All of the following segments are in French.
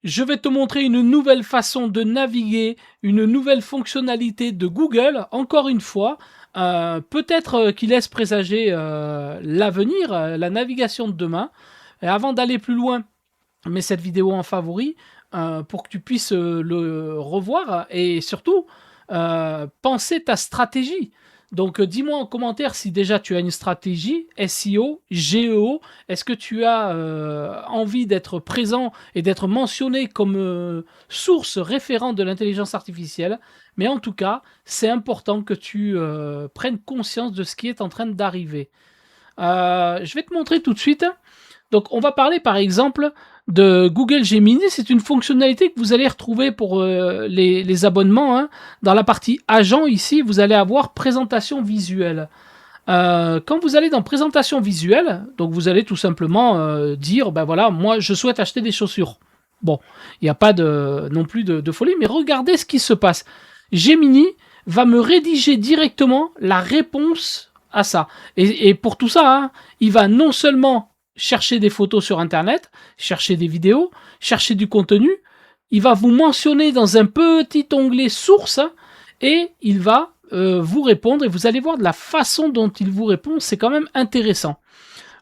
Je vais te montrer une nouvelle façon de naviguer, une nouvelle fonctionnalité de Google, encore une fois, peut-être qui laisse présager l'avenir, la navigation de demain. Et avant d'aller plus loin, mets cette vidéo en favori pour que tu puisses le revoir et surtout penser ta stratégie. Donc dis-moi en commentaire si déjà tu as une stratégie SEO, GEO, est-ce que tu as envie d'être présent et d'être mentionné comme source référente de l'intelligence artificielle. Mais en tout cas, c'est important que tu prennes conscience de ce qui est en train d'arriver. Je vais te montrer tout de suite. Donc, on va parler par exemple de Google Gemini. C'est une fonctionnalité que vous allez retrouver pour les abonnements. Hein. Dans la partie agent, ici, vous allez avoir présentation visuelle. Quand vous allez dans présentation visuelle, donc vous allez tout simplement dire, ben voilà, moi je souhaite acheter des chaussures. Bon, il n'y a pas non plus de folie, mais regardez ce qui se passe. Gemini va me rédiger directement la réponse à ça. Et pour tout ça, hein, il va non seulement chercher des photos sur Internet, chercher des vidéos, chercher du contenu, il va vous mentionner dans un petit onglet source et il va vous répondre et vous allez voir de la façon dont il vous répond, c'est quand même intéressant.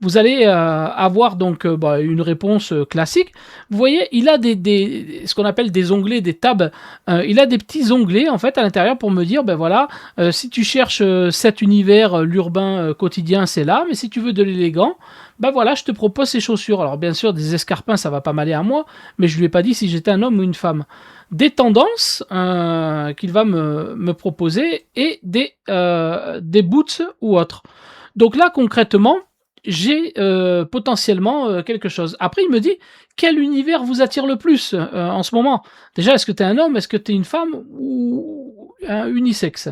Vous allez avoir donc une réponse classique. Vous voyez, il a ce qu'on appelle des onglets, des tabs. Il a des petits onglets en fait à l'intérieur pour me dire, ben voilà, si tu cherches cet univers, l'urbain quotidien, c'est là. Mais si tu veux de l'élégant, ben voilà, je te propose ces chaussures. Alors bien sûr, des escarpins, ça va pas m'aller à moi, mais je lui ai pas dit si j'étais un homme ou une femme. Des tendances qu'il va me proposer et des boots ou autres. Donc là, concrètement, j'ai potentiellement quelque chose. Après, il me dit, quel univers vous attire le plus en ce moment? Déjà, est-ce que tu es un homme? Est-ce que tu es une femme? Ou un unisexe?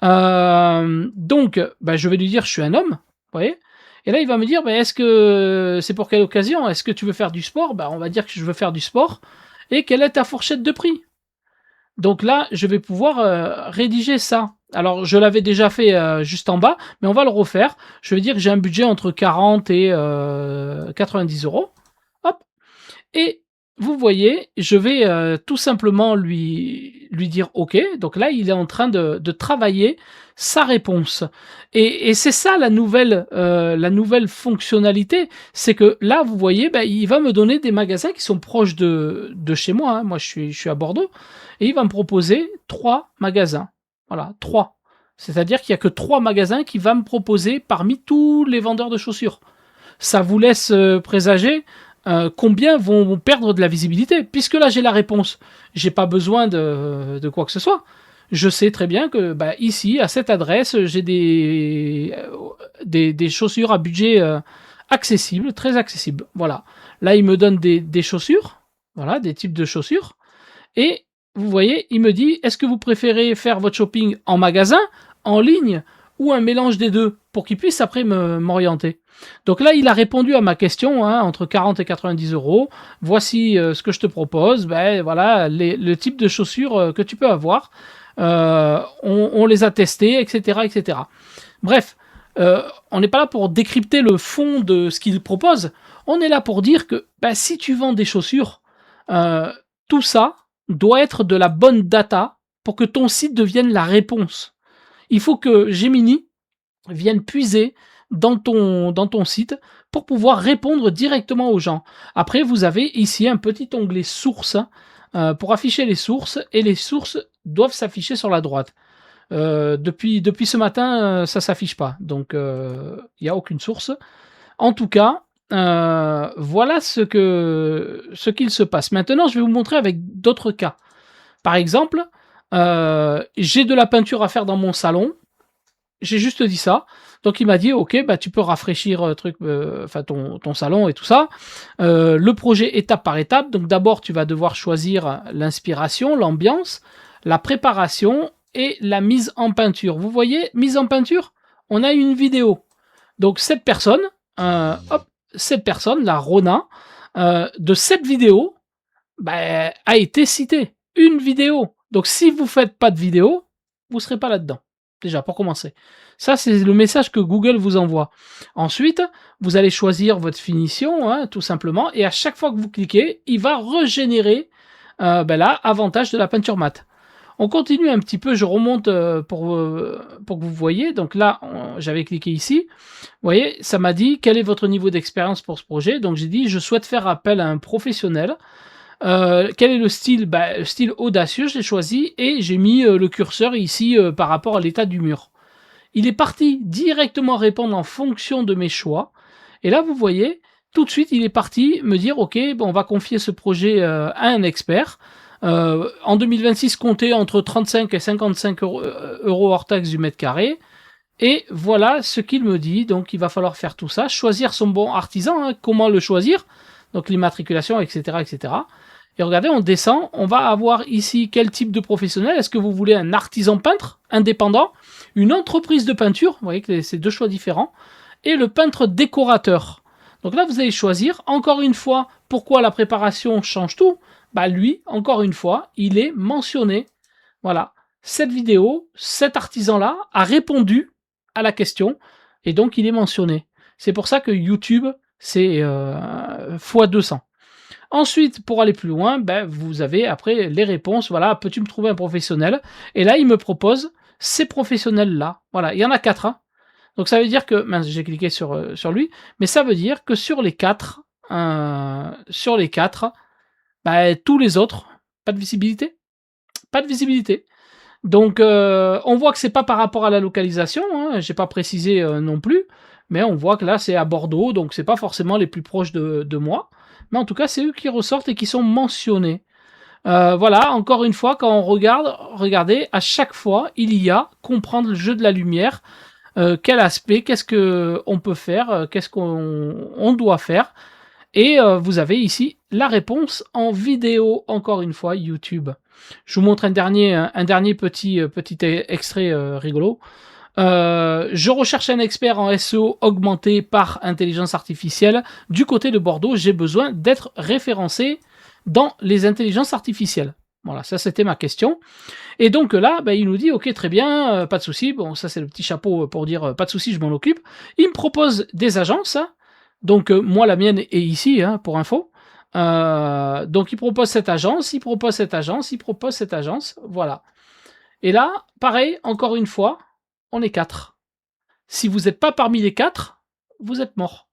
Donc, bah, je vais lui dire, je suis un homme. Vous voyez? Et là, il va me dire, bah, est-ce que c'est pour quelle occasion? Est-ce que tu veux faire du sport? Bah, on va dire que je veux faire du sport. Et quelle est ta fourchette de prix? Donc là, je vais pouvoir rédiger ça. Alors, je l'avais déjà fait juste en bas, mais on va le refaire. Je vais dire que j'ai un budget entre 40 et 90 euros. Hop. Et vous voyez, je vais tout simplement lui dire OK. Donc là, il est en train de travailler sa réponse. Et c'est ça la nouvelle fonctionnalité. C'est que là, vous voyez, ben, il va me donner des magasins qui sont proches de chez moi. Hein. Moi, je suis à Bordeaux. Et il va me proposer 3 magasins. Voilà, 3. C'est-à-dire qu'il n'y a que 3 magasins qui va me proposer parmi tous les vendeurs de chaussures. Ça vous laisse présager combien vont perdre de la visibilité. Puisque là, j'ai la réponse. J'ai pas besoin de quoi que ce soit. Je sais très bien que bah, ici, à cette adresse, j'ai des chaussures à budget accessible, très accessible. Voilà. Là, il me donne des chaussures. Voilà, des types de chaussures. Et vous voyez, il me dit, est-ce que vous préférez faire votre shopping en magasin, en ligne, ou un mélange des deux, pour qu'il puisse après m'orienter. Donc là, il a répondu à ma question, hein, entre 40 et 90 euros. Voici ce que je te propose. Ben, voilà, le type de chaussures que tu peux avoir. On les a testés, etc. etc. Bref, on n'est pas là pour décrypter le fond de ce qu'il propose. On est là pour dire que ben, si tu vends des chaussures, tout ça doit être de la bonne data pour que ton site devienne la réponse. Il faut que Gemini vienne puiser dans ton site pour pouvoir répondre directement aux gens. Après, vous avez ici un petit onglet sources pour afficher les sources et les sources doivent s'afficher sur la droite. Depuis ce matin, ça s'affiche pas, donc il n'y a aucune source. En tout cas, voilà ce qu'il se passe. Maintenant, je vais vous montrer avec d'autres cas. Par exemple, j'ai de la peinture à faire dans mon salon. J'ai juste dit ça. Donc il m'a dit, ok, bah tu peux rafraîchir ton salon et tout ça. Le projet étape par étape. Donc d'abord, tu vas devoir choisir l'inspiration, l'ambiance, la préparation et la mise en peinture. Vous voyez, mise en peinture, on a une vidéo. Donc cette personne, la Rona, de cette vidéo, bah, a été citée. Une vidéo. Donc si vous faites pas de vidéo, vous serez pas là-dedans. déjà pour commencer. Ça, c'est le message que Google vous envoie. Ensuite, vous allez choisir votre finition, hein, tout simplement, et à chaque fois que vous cliquez, il va régénérer là, avantage de la peinture mat. On continue un petit peu, je remonte pour que vous voyez. Donc là, j'avais cliqué ici. Vous voyez, ça m'a dit quel est votre niveau d'expérience pour ce projet. Donc j'ai dit je souhaite faire appel à un professionnel. Quel est le style? Le style audacieux, je l'ai choisi et j'ai mis le curseur ici par rapport à l'état du mur. Il est parti directement répondre en fonction de mes choix. Et là, vous voyez, tout de suite, il est parti me dire, OK, bon, on va confier ce projet à un expert. En 2026, comptez entre 35 et 55 euros hors taxe du mètre carré. Et voilà ce qu'il me dit. Donc, il va falloir faire tout ça, choisir son bon artisan, hein, comment le choisir, donc l'immatriculation, etc., etc. Et regardez, on descend, on va avoir ici quel type de professionnel. Est-ce que vous voulez un artisan peintre indépendant, une entreprise de peinture, vous voyez que c'est deux choix différents, et le peintre décorateur. Donc là, vous allez choisir, encore une fois, pourquoi la préparation change tout. Lui, encore une fois, il est mentionné. Voilà, cette vidéo, cet artisan-là a répondu à la question, et donc il est mentionné. C'est pour ça que YouTube, c'est x200. Ensuite, pour aller plus loin, vous avez après les réponses. Voilà, peux-tu me trouver un professionnel? Et là, il me propose ces professionnels-là. Voilà, il y en a 4. Hein. Donc ça veut dire que, j'ai cliqué sur lui, mais ça veut dire que sur les 4, tous les autres, pas de visibilité. Pas de visibilité. Donc on voit que c'est pas par rapport à la localisation, hein, j'ai pas précisé non plus, mais on voit que là c'est à Bordeaux, donc c'est pas forcément les plus proches de moi. Mais en tout cas, c'est eux qui ressortent et qui sont mentionnés. Voilà, encore une fois, quand on regarde, regardez, à chaque fois, il y a comprendre le jeu de la lumière, quel aspect, qu'est-ce qu'on peut faire, qu'est-ce qu'on doit faire. Et vous avez ici la réponse en vidéo, encore une fois, YouTube. Je vous montre un dernier petit extrait rigolo. Je recherche un expert en SEO augmenté par intelligence artificielle. Du côté de Bordeaux, j'ai besoin d'être référencé dans les intelligences artificielles. Voilà, ça c'était ma question. Et donc là, il nous dit, ok, très bien, pas de souci. Bon, ça c'est le petit chapeau pour dire, pas de souci, je m'en occupe. Il me propose des agences. Hein. Donc moi, la mienne est ici, hein, pour info. Donc il propose cette agence, il propose cette agence, il propose cette agence. Voilà. Et là, pareil, encore une fois, on est 4. Si vous n'êtes pas parmi les 4, vous êtes mort.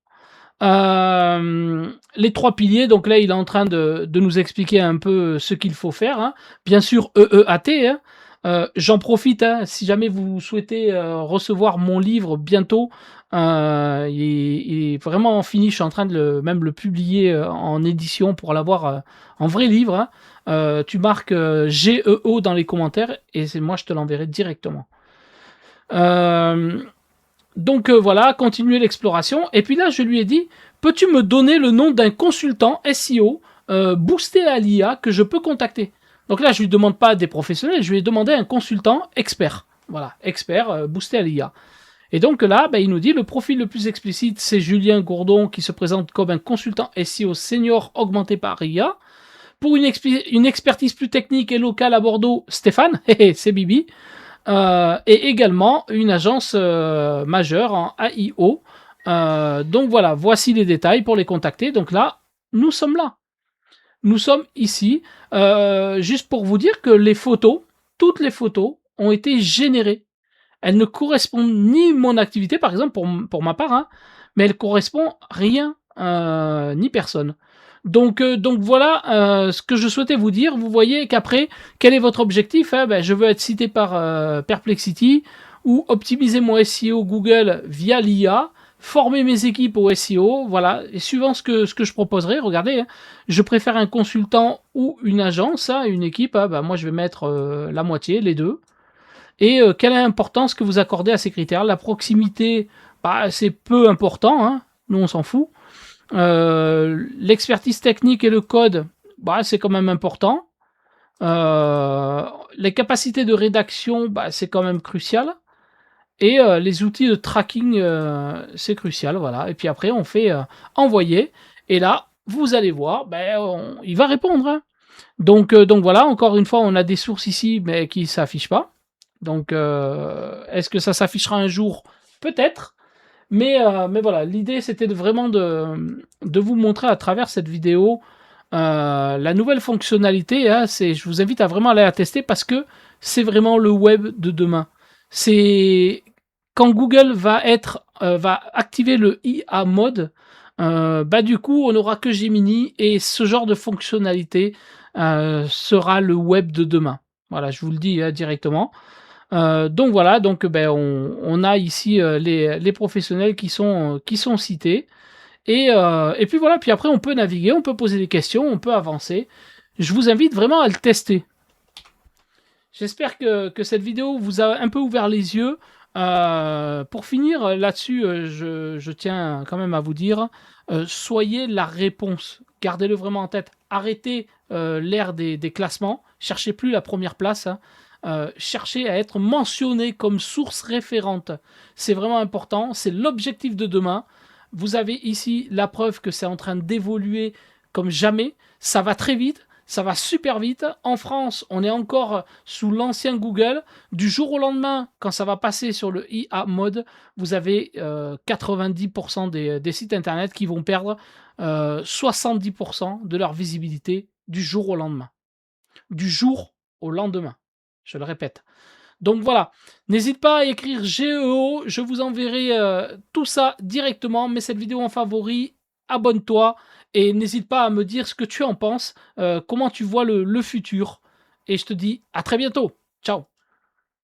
Les 3 piliers, donc là il est en train de nous expliquer un peu ce qu'il faut faire. Hein. Bien sûr, EEAT. Hein. J'en profite, hein, si jamais vous souhaitez recevoir mon livre bientôt, il est vraiment fini, je suis en train de même le publier en édition pour l'avoir en vrai livre. Hein. Tu marques GEO dans les commentaires et moi je te l'enverrai directement. Donc voilà, continuer l'exploration. Et puis là, je lui ai dit, peux-tu me donner le nom d'un consultant SEO boosté à l'IA que je peux contacter? Donc là, je lui demande pas des professionnels, je lui ai demandé un consultant expert. Voilà, expert boosté à l'IA. Et donc là, il nous dit, le profil le plus explicite, c'est Julien Gourdon qui se présente comme un consultant SEO senior augmenté par IA. Pour une expertise plus technique et locale à Bordeaux, Stéphane, c'est Bibi. Et également une agence majeure en AIO. Donc voilà, voici les détails pour les contacter. Donc là, nous sommes là. Nous sommes ici. Juste pour vous dire que les photos, toutes les photos ont été générées. Elles ne correspondent ni à mon activité, par exemple, pour ma part, hein, mais elles correspondent rien ni personne. Donc voilà ce que je souhaitais vous dire. Vous voyez qu'après, quel est votre objectif? Hein? Je veux être cité par Perplexity ou optimiser mon SEO Google via l'IA, former mes équipes au SEO. Voilà. Et suivant ce que je proposerai, regardez, hein, je préfère un consultant ou une agence, hein, une équipe. Hein, moi, je vais mettre la moitié, les deux. Et quelle est l'importance que vous accordez à ces critères? La proximité, c'est peu important. Hein. Nous, on s'en fout. L'expertise technique et le code, c'est quand même important. Les capacités de rédaction, c'est quand même crucial. Et les outils de tracking, c'est crucial. Voilà. Et puis après, on fait envoyer. Et là, vous allez voir, il va répondre. Hein. Donc voilà, encore une fois, on a des sources ici, mais qui ne s'affichent pas. Donc, est-ce que ça s'affichera un jour? Peut-être. Mais voilà, l'idée c'était vraiment de vous montrer à travers cette vidéo la nouvelle fonctionnalité. Hein, je vous invite à vraiment aller la tester parce que c'est vraiment le web de demain. C'est quand Google va activer le IA mode, bah du coup on n'aura que Gemini et ce genre de fonctionnalité sera le web de demain. Voilà, je vous le dis directement. Donc voilà, donc ben, on a ici les professionnels qui sont cités. Et puis voilà, puis après on peut naviguer, on peut poser des questions, on peut avancer. Je vous invite vraiment à le tester. J'espère que cette vidéo vous a un peu ouvert les yeux. Pour finir là-dessus, je tiens quand même à vous dire, soyez la réponse. Gardez-le vraiment en tête. Arrêtez l'ère des classements. Cherchez plus la première place. Hein. Cherchez à être mentionné comme source référente. C'est vraiment important. C'est l'objectif de demain. Vous avez ici la preuve que c'est en train d'évoluer comme jamais. Ça va très vite. Ça va super vite. En France, on est encore sous l'ancien Google. Du jour au lendemain, quand ça va passer sur le IA mode, vous avez 90% des sites internet qui vont perdre 70% de leur visibilité du jour au lendemain. Du jour au lendemain. Je le répète. Donc voilà, n'hésite pas à écrire GEO, je vous enverrai tout ça directement, mets cette vidéo en favori, abonne-toi et n'hésite pas à me dire ce que tu en penses, comment tu vois le futur. Et je te dis à très bientôt. Ciao.